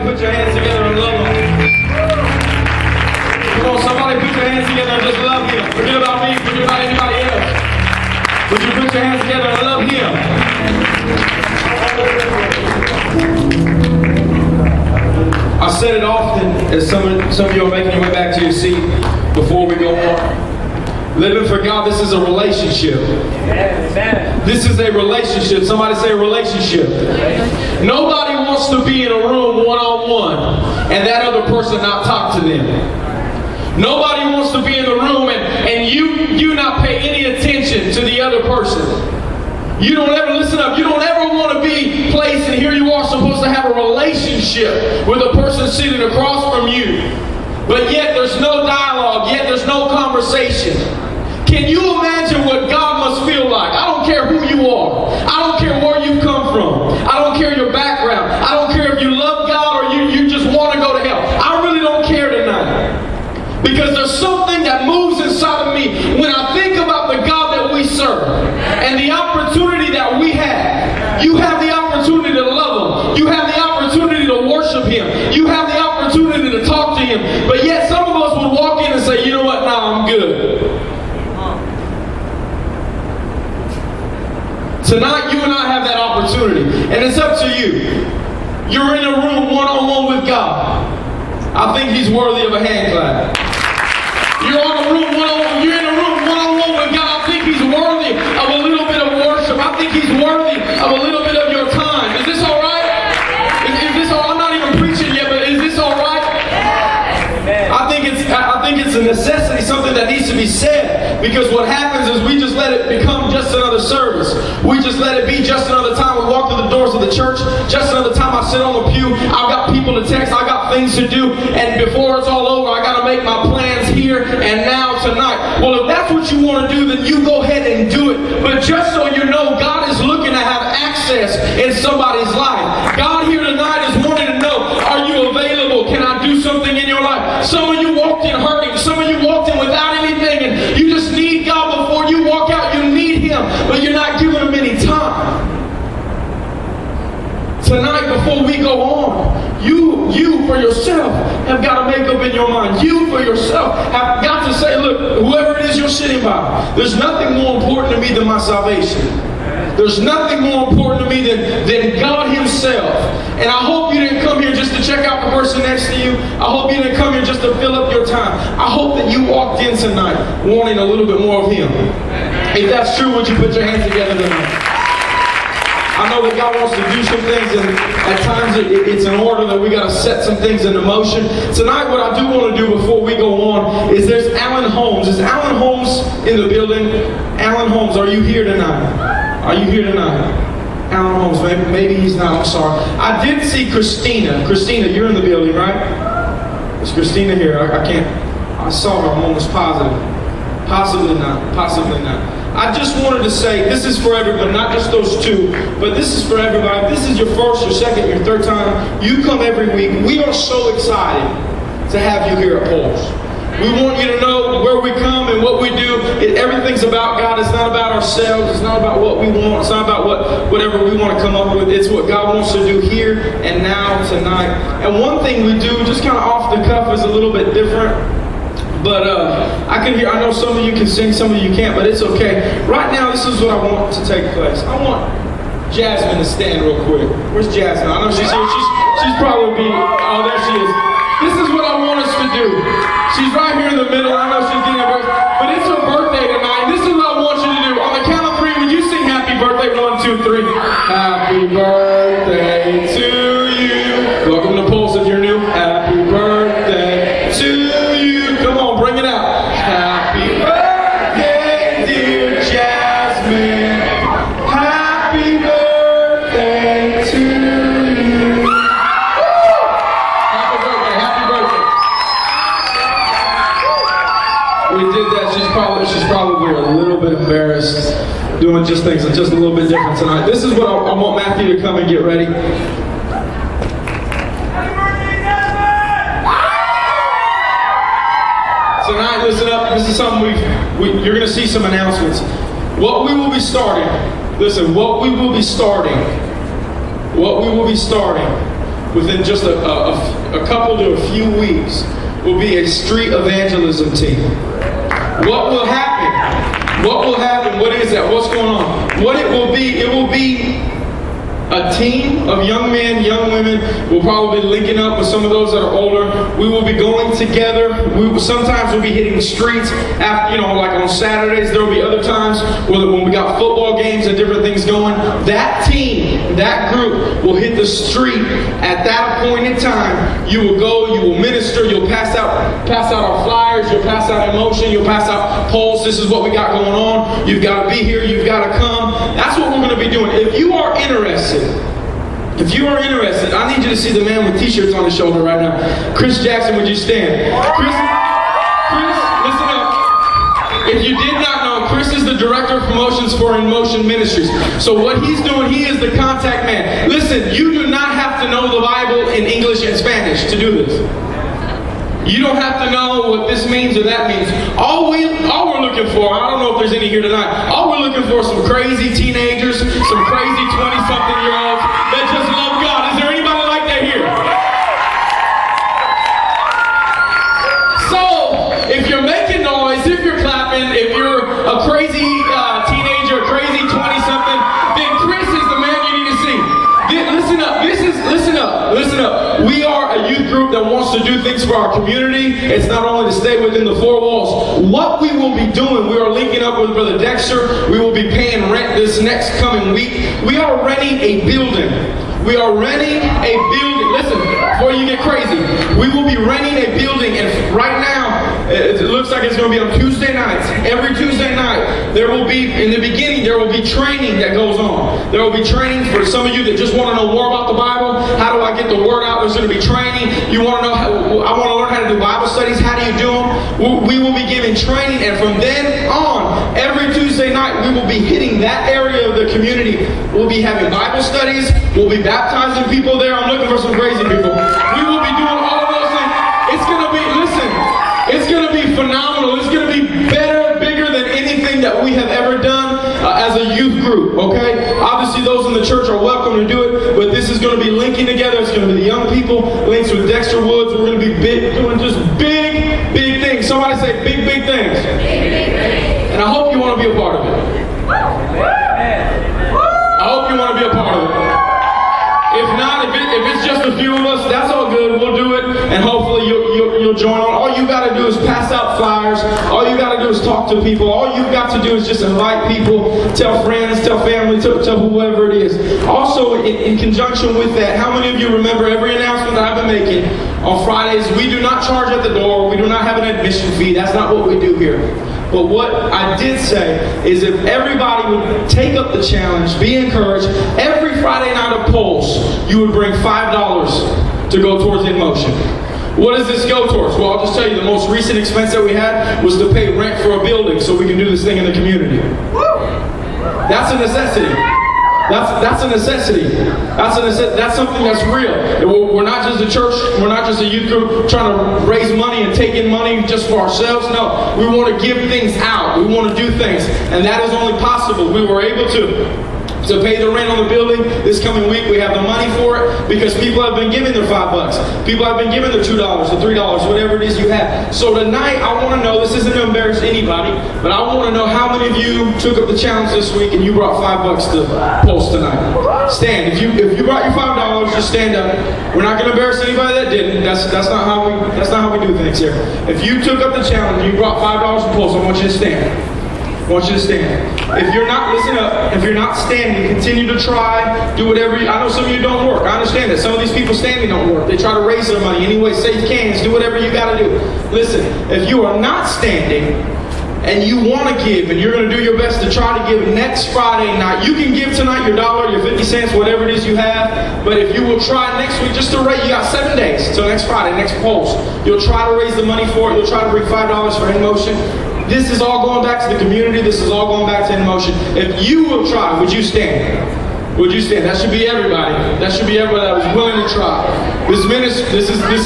put your hands together and love him. Come on, somebody put your hands together and just love him. Forget about me, forget about anybody else. Would you put your hands together and love him? I said it often as some of you are making your way back to your seat before we go on. Living for God, this is a relationship. Amen. This is a relationship. Somebody say relationship. Nobody wants to be in a room one-on-one and that other person not talk to them. Nobody wants to be in the room and you not pay any attention to the other person. You don't ever, listen up, you don't ever want to be placed, and here you are supposed to have a relationship with a person sitting across from you. But yet there's no dialogue, yet there's no conversation. Can you imagine what God must feel like? I don't care who you are. I don't care where you've come from. I don't care your background. I don't care if you love God or you just want to go to hell. I really don't care tonight. Because there's something that moves inside of me when I think about the God that we serve and the opportunity that we have. You have the opportunity to love Him. You have the opportunity to worship Him. You have the opportunity to talk to Him. But yet some of us would walk in and say, you know what, nah, I'm good. Tonight, you and I have that opportunity. And it's up to you. You're in a room one-on-one with God. I think He's worthy of a hand clap. You're in a room one-on-one with God. I think He's worthy of a little bit of worship. I think He's worthy of a little bit of your time. Is this all right? Is this all? I'm not even preaching yet, but is this all right? I think it's a necessity, something that needs to be said, because what happens is we just let it become just another service. We just let it be just another time we walk through the doors of the church, just another time I sit on the pew. I've got people to text, I've got things to do, and before it's all over, I got to make my plans here and now tonight. Well, if that's what you want to do, then you go ahead and do it. But just so you know, God is looking to have access in somebody's life. God here tonight is wanting to know, are you available? Can I do something in your life? Some of you walked in hurting. Some of you walked in without anything, and you just need God before you walk out. You need Him, but you're not giving Him any time. Tonight, before we go on, you for yourself have got to make up in your mind. You for yourself have got to say, look, whoever it is you're sitting by, there's nothing more important to me than my salvation. There's nothing more important to me than God Himself. And I hope you didn't come here just to check out the person next to you. I hope you didn't come here just to fill up your time. I hope that you walked in tonight wanting a little bit more of Him. If that's true, would you put your hands together tonight? I know that God wants to do some things, and at times it's in order that we got to set some things into motion. Tonight, what I do want to do before we go on is there's Alan Holmes. Is Alan Holmes in the building? Alan Holmes, are you here tonight? Are you here tonight? Alan Holmes, maybe he's not, I'm sorry. I did see Christina. Christina, you're in the building, right? Is Christina here? I saw her, I'm almost positive. Possibly not. I just wanted to say, this is for everybody, not just those two, but this is for everybody. If this is your first, your second, your third time, you come every week. We are so excited to have you here at Pulse. We want you to know where we come and what we do. Everything's about God. It's not about ourselves. It's not about what we want. It's not about whatever we want to come up with. It's what God wants to do here and now, tonight. And one thing we do, just kind of off the cuff, is a little bit different. But I know some of you can sing, some of you can't, but it's okay. Right now, this is what I want to take place. I want Jasmine to stand real quick. Where's Jasmine? I know she's here. She's probably oh, there she is. This is what I want us to do. She's right here in the middle. I know she's getting her birthday, but it's her birthday tonight. This is what I want you to do. On the count of three, would you sing happy birthday? 1, 2, 3. Happy birthday to you. Welcome to Pulse if you're new. Happy birthday to you. Come on, bring it out. Happy birthday, dear Jasmine. Happy birthday to you. Happy birthday. We did that. She's probably a little bit embarrassed doing just things just a little bit different tonight. This is what I want Matthew to come and get ready. Tonight, listen up. This is something you're going to see some announcements. What we will be starting. Listen, what we will be starting within just a couple to a few weeks, will be a street evangelism team. What will happen? What will happen? What is that? What's going on? What it will be a team of young men, young women. We'll probably be linking up with some of those that are older. We will be going together. Sometimes we'll be hitting the streets after, like on Saturdays. There will be other times when we got football games and different things going. That team, that group will hit the street at that appointed time. You will go, you will minister, you'll pass out our flyers, you'll pass out emotion, you'll pass out polls. This is what we got going on. You've got to be here, you've got to come. That's what we're going to be doing. If you are interested, I need you to see the man with t-shirts on his shoulder right now. Chris Jackson, would you stand? Chris, listen up. If you did not know, Chris is the Director of Promotions for In Motion Ministries. So what he's doing, he is the contact man. Listen, you do not have to know the Bible in English and Spanish to do this. You don't have to know what this means or that means. All we're looking for, I don't know if there's any here tonight, all we're looking for is some crazy teenagers, some crazy 20-something-year-olds that just love God. Is there anybody like that here? So, if you're making noise, if you're clapping, if you're a crazy teenager, a crazy 20-something, then Chris is the man you need to see. Listen up. Listen up. We are a youth group that wants to do things for our community. It's not only to stay within the four walls. What we will be doing, we are linking up with Brother Dexter. We will be paying rent this next coming week. We are renting a building. Listen, before you get crazy, we will be renting a building, and right now, it looks like it's going to be on Tuesday nights. Every Tuesday night, there will be training that goes on. There will be training for some of you that just want to know more about the Bible. How do I get the word out? There's going to be training. You want to know I want to learn how to do Bible studies. How do you do them? We will be giving training, and from then on, every Tuesday night, we will be hitting that area of the community. We'll be having Bible studies. We'll be baptizing people there. I'm looking for some crazy people. We will be doing all of those things. It's going to be phenomenal. It's going to be better, bigger than anything that we have ever done as a youth group, okay? Obviously, those in the church are welcome to do it, but this is going to be linking together. It's going to be the young people, links with Dexter Woods. We're going to be doing just big things. Somebody say big things. And I hope you want to be a part of it. I hope you want to be a part of it. If not, if it's just a few of us, that's all good. We'll do it, and hopefully you'll join on. All you got to do is pass out flyers. All you got to do is talk to people. All you've got to do is just invite people, tell friends, tell family, tell whoever it is. Also, in conjunction with that, how many of you remember every announcement that I've been making on Fridays? We do not charge at the door. We do not have an admission fee. That's not what we do here. But what I did say is if everybody would take up the challenge, be encouraged, every Friday night of Pulse, you would bring $5 to go towards In Motion. What does this go towards? Well, I'll just tell you, the most recent expense that we had was to pay rent for a building so we can do this thing in the community. That's a necessity. That's a necessity. That's something that's real. We're not just a church. We're not just a youth group trying to raise money and take in money just for ourselves. No, we want to give things out. We want to do things, and that is only possible. We were able to pay the rent on the building this coming week. We have the money for it because people have been giving their $5. People have been giving their $2 or $3, whatever it is you have. So tonight, I want to know, this isn't to embarrass anybody, but I want to know how many of you took up the challenge this week and you brought $5 to Pulse tonight. Stand. If you brought your $5, just stand up. We're not going to embarrass anybody that didn't. That's not how we do things here. If you took up the challenge and you brought $5 to Pulse, I want you to stand. I want you to stand. If you're not, listen up, if you're not standing, continue to try, do whatever I know some of you don't work. I understand that. Some of these people standing don't work. They try to raise their money anyway, save cans, do whatever you got to do. Listen, if you are not standing and you want to give and you're going to do your best to try to give next Friday night, you can give tonight your $1, your 50 cents, whatever it is you have, but if you will try next week, just to raise, you got 7 days till next Friday, next Pulse. You'll try to raise the money for it. You'll try to bring $5 for In Motion. This is all going back to the community. This is all going back to In Motion. If you will try, would you stand? Would you stand? That should be everybody. That should be everybody that was willing to try. This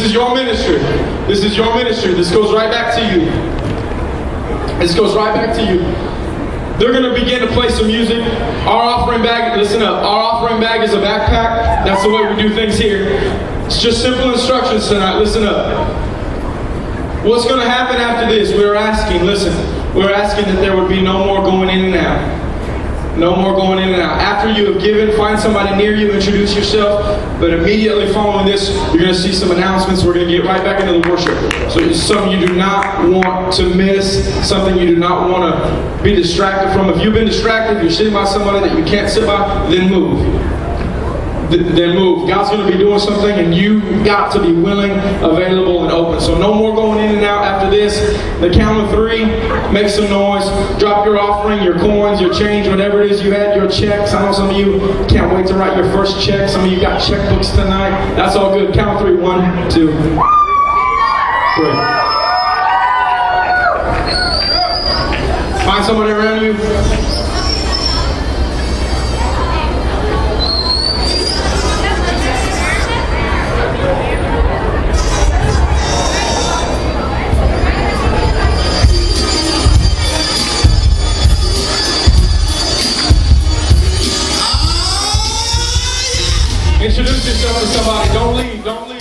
is your ministry. This is your ministry. This goes right back to you. This goes right back to you. They're going to begin to play some music. Our offering bag, listen up. Our offering bag is a backpack. That's the way we do things here. It's just simple instructions tonight. Listen up. What's going to happen after this? We're asking that there would be no more going in and out. No more going in and out. After you have given, find somebody near you, introduce yourself. But immediately following this, you're going to see some announcements. We're going to get right back into the worship. So it's something you do not want to miss, something you do not want to be distracted from. If you've been distracted, if you're sitting by somebody that you can't sit by, then move. Then move. God's going to be doing something, and you got to be willing, available, and open. So no more going in and out after this. The count of 3, make some noise, drop your offering, your coins, your change, whatever it is you had, your checks. I know some of you can't wait to write your first check. Some of you got checkbooks tonight. That's all good. Count of 3. 1, 2, 3. Find somebody around you. Introduce yourself to somebody. Don't leave. Don't leave.